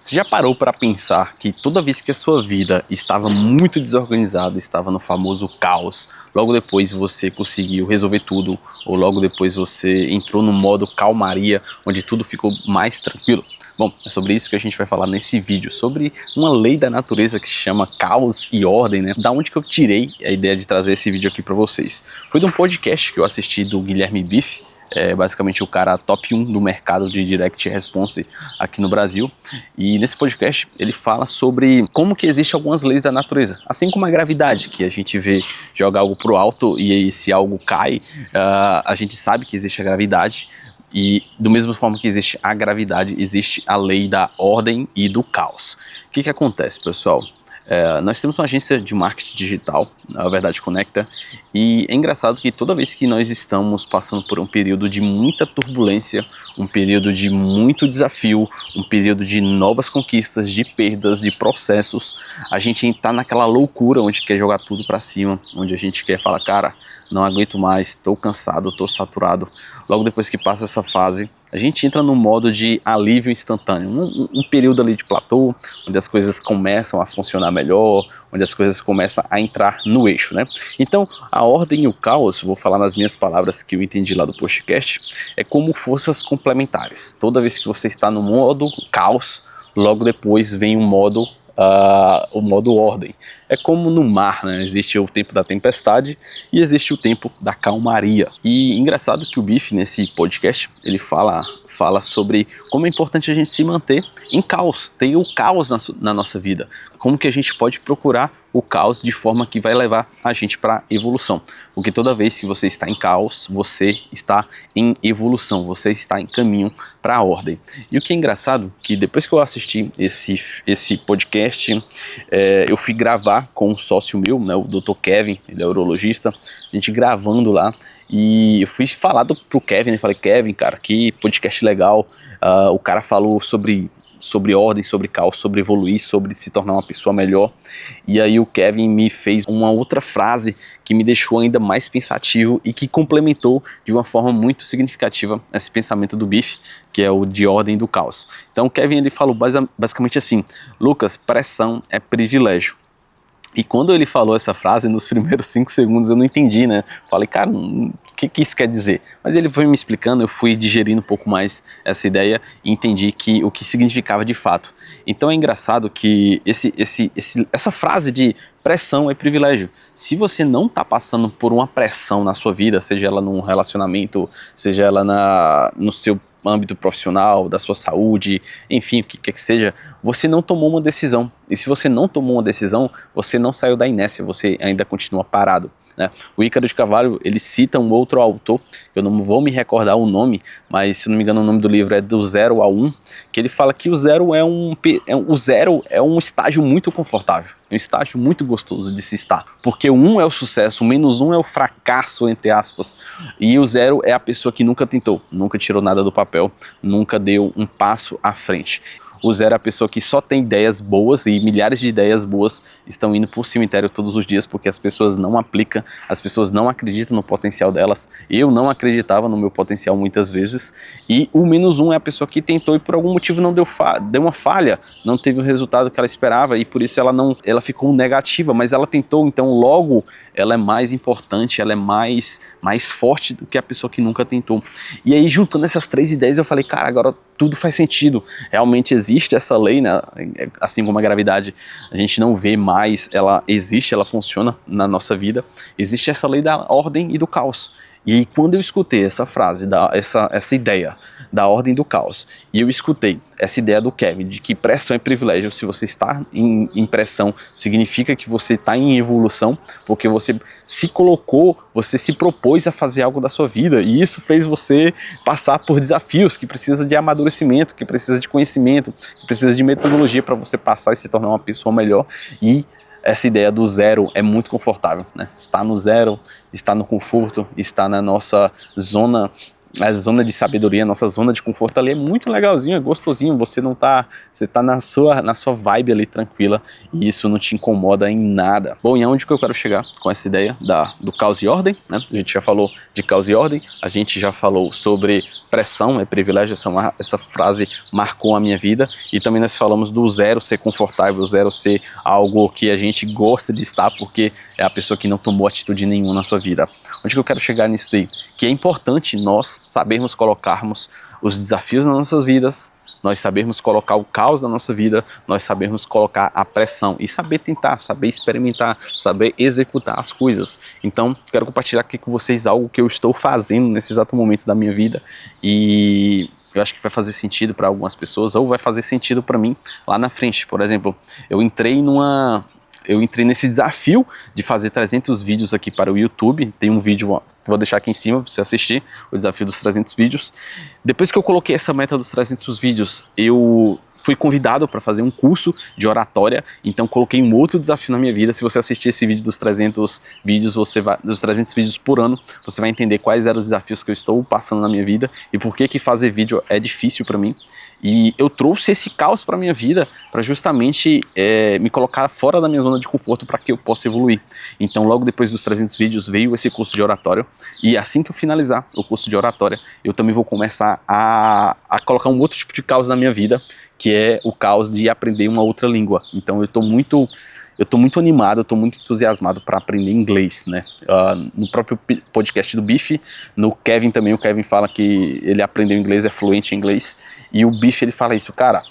Você já parou para pensar que toda vez que a sua vida estava muito desorganizada, estava no famoso caos, logo depois você conseguiu resolver tudo, ou logo depois você entrou no modo calmaria, onde tudo ficou mais tranquilo? Bom, é sobre isso que a gente vai falar nesse vídeo, sobre uma lei da natureza que se chama caos e ordem, né? Da onde que eu tirei a ideia de trazer esse vídeo aqui para vocês? Foi de um podcast que eu assisti do Guilherme Bife, basicamente o cara top 1 do mercado de Direct Response aqui no Brasil. E nesse podcast ele fala sobre como que existem algumas leis da natureza, assim como a gravidade, que a gente vê joga algo pro alto e aí se algo cai, a gente sabe que existe a gravidade. E do mesmo forma que existe a gravidade, existe a lei da ordem e do caos. O que acontece, pessoal? Nós temos uma agência de marketing digital, a Verdade Conecta, e é engraçado que toda vez que nós estamos passando por um período de muita turbulência, um período de muito desafio, um período de novas conquistas, de perdas, de processos, a gente está naquela loucura onde quer jogar tudo para cima, onde a gente quer falar, cara, não aguento mais, estou cansado, estou saturado. Logo depois que passa essa fase, a gente entra no modo de alívio instantâneo, um período ali de platô, onde as coisas começam a funcionar melhor, onde as coisas começam a entrar no eixo, né? Então, a ordem e o caos, vou falar nas minhas palavras que eu entendi lá do podcast, é como forças complementares. Toda vez que você está no modo caos, logo depois vem o modo ordem. É como no mar, né? Existe o tempo da tempestade e existe o tempo da calmaria. E engraçado que o Bife, nesse podcast, ele fala sobre como é importante a gente se manter em caos, ter o caos na nossa vida. Como que a gente pode procurar o caos de forma que vai levar a gente para evolução. Porque toda vez que você está em caos, você está em evolução, você está em caminho para a ordem. E o que é engraçado, que depois que eu assisti esse podcast, eu fui gravar com um sócio meu, né, o Dr. Kevin, ele é urologista, a gente gravando lá, e eu fui falar pro Kevin, né, falei, Kevin, cara, que podcast legal, o cara falou sobre ordem, sobre caos, sobre evoluir, sobre se tornar uma pessoa melhor. E aí o Kevin me fez uma outra frase que me deixou ainda mais pensativo e que complementou de uma forma muito significativa esse pensamento do Bife, que é o de ordem e do caos. Então o Kevin ele falou basicamente assim: Lucas, pressão é privilégio. E quando ele falou essa frase, nos primeiros 5 segundos eu não entendi, né? Falei, cara, o que isso quer dizer? Mas ele foi me explicando, eu fui digerindo um pouco mais essa ideia e entendi o que significava de fato. Então é engraçado que essa frase de pressão é privilégio. Se você não está passando por uma pressão na sua vida, seja ela num relacionamento, seja ela no seu âmbito profissional, da sua saúde, enfim, o que quer que seja, você não tomou uma decisão. E se você não tomou uma decisão, você não saiu da inércia, você ainda continua parado, né? O Ícaro de Carvalho, ele cita um outro autor, eu não vou me recordar o nome, mas se não me engano o nome do livro é Do Zero a Um, que ele fala que o zero é um estágio muito confortável, é um estágio muito gostoso de se estar, porque o 1 é o sucesso, o -1 é o fracasso, entre aspas, e o 0 é a pessoa que nunca tentou, nunca tirou nada do papel, nunca deu um passo à frente. O 0 é a pessoa que só tem ideias boas e milhares de ideias boas estão indo para o cemitério todos os dias porque as pessoas não aplicam, as pessoas não acreditam no potencial delas. Eu não acreditava no meu potencial muitas vezes. E o -1 é a pessoa que tentou e por algum motivo não deu uma falha, não teve o resultado que ela esperava e por isso ela ficou negativa, mas ela tentou, então logo ela é mais importante, ela é mais forte do que a pessoa que nunca tentou. E aí juntando essas 3 ideias eu falei, cara, agora tudo faz sentido. Realmente existe essa lei, né? Assim como a gravidade, a gente não vê mais, ela existe, ela funciona na nossa vida. Existe essa lei da ordem e do caos. E aí, quando eu escutei essa frase, essa ideia da ordem do caos, e eu escutei essa ideia do Kevin, de que pressão é privilégio, se você está em pressão, significa que você está em evolução, porque você se colocou, você se propôs a fazer algo da sua vida, e isso fez você passar por desafios, que precisa de amadurecimento, que precisa de conhecimento, que precisa de metodologia para você passar e se tornar uma pessoa melhor, e essa ideia do 0 é muito confortável, né? Está no 0, está no conforto, está na nossa zona a zona de sabedoria, a nossa zona de conforto ali é muito legalzinho, é gostosinho, você não tá, você tá na sua vibe ali tranquila e isso não te incomoda em nada. Bom, e aonde que eu quero chegar com essa ideia do caos e ordem, né? A gente já falou de caos e ordem, a gente já falou sobre pressão, é privilégio, essa frase marcou a minha vida, e também nós falamos do zero ser confortável, zero ser algo que a gente gosta de estar porque é a pessoa que não tomou atitude nenhuma na sua vida. Onde que eu quero chegar nisso daí? Que é importante nós sabermos colocarmos os desafios nas nossas vidas, nós sabermos colocar o caos na nossa vida, nós sabermos colocar a pressão e saber tentar, saber experimentar, saber executar as coisas. Então, quero compartilhar aqui com vocês algo que eu estou fazendo nesse exato momento da minha vida e eu acho que vai fazer sentido para algumas pessoas ou vai fazer sentido para mim lá na frente. Por exemplo, eu entrei nesse desafio de fazer 300 vídeos aqui para o YouTube. Tem um vídeo, vou deixar aqui em cima para você assistir, o desafio dos 300 vídeos. Depois que eu coloquei essa meta dos 300 vídeos, eu fui convidado para fazer um curso de oratória, então coloquei um outro desafio na minha vida. Se você assistir esse vídeo dos 300 vídeos, dos 300 vídeos por ano, você vai entender quais eram os desafios que eu estou passando na minha vida e por que fazer vídeo é difícil para mim. E eu trouxe esse caos para minha vida para justamente me colocar fora da minha zona de conforto para que eu possa evoluir. Então logo depois dos 300 vídeos veio esse curso de oratória e assim que eu finalizar o curso de oratória, eu também vou começar a colocar um outro tipo de caos na minha vida, que é o caos de aprender uma outra língua. Então eu tô muito animado, eu tô muito entusiasmado para aprender inglês, né? No próprio podcast do Bife, no Kevin também, o Kevin fala que ele aprendeu inglês, é fluente em inglês, e o Bife ele fala isso, cara,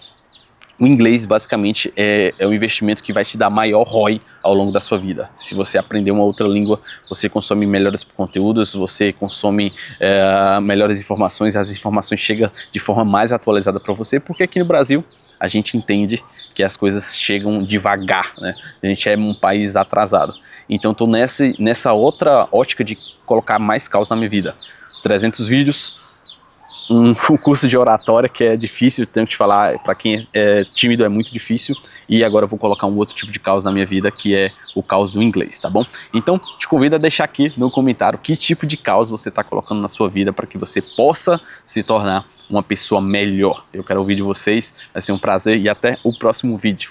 o inglês basicamente é um investimento que vai te dar maior ROI ao longo da sua vida. Se você aprender uma outra língua, você consome melhores conteúdos, você consome melhores informações, as informações chegam de forma mais atualizada para você, porque aqui no Brasil a gente entende que as coisas chegam devagar, né? A gente é um país atrasado. Então estou nessa outra ótica de colocar mais caos na minha vida. Os 300 vídeos, um curso de oratória que é difícil, tenho que te falar, para quem é tímido é muito difícil, e agora eu vou colocar um outro tipo de caos na minha vida, que é o caos do inglês, tá bom? Então, te convido a deixar aqui no comentário que tipo de caos você está colocando na sua vida para que você possa se tornar uma pessoa melhor. Eu quero ouvir de vocês, vai ser um prazer e até o próximo vídeo.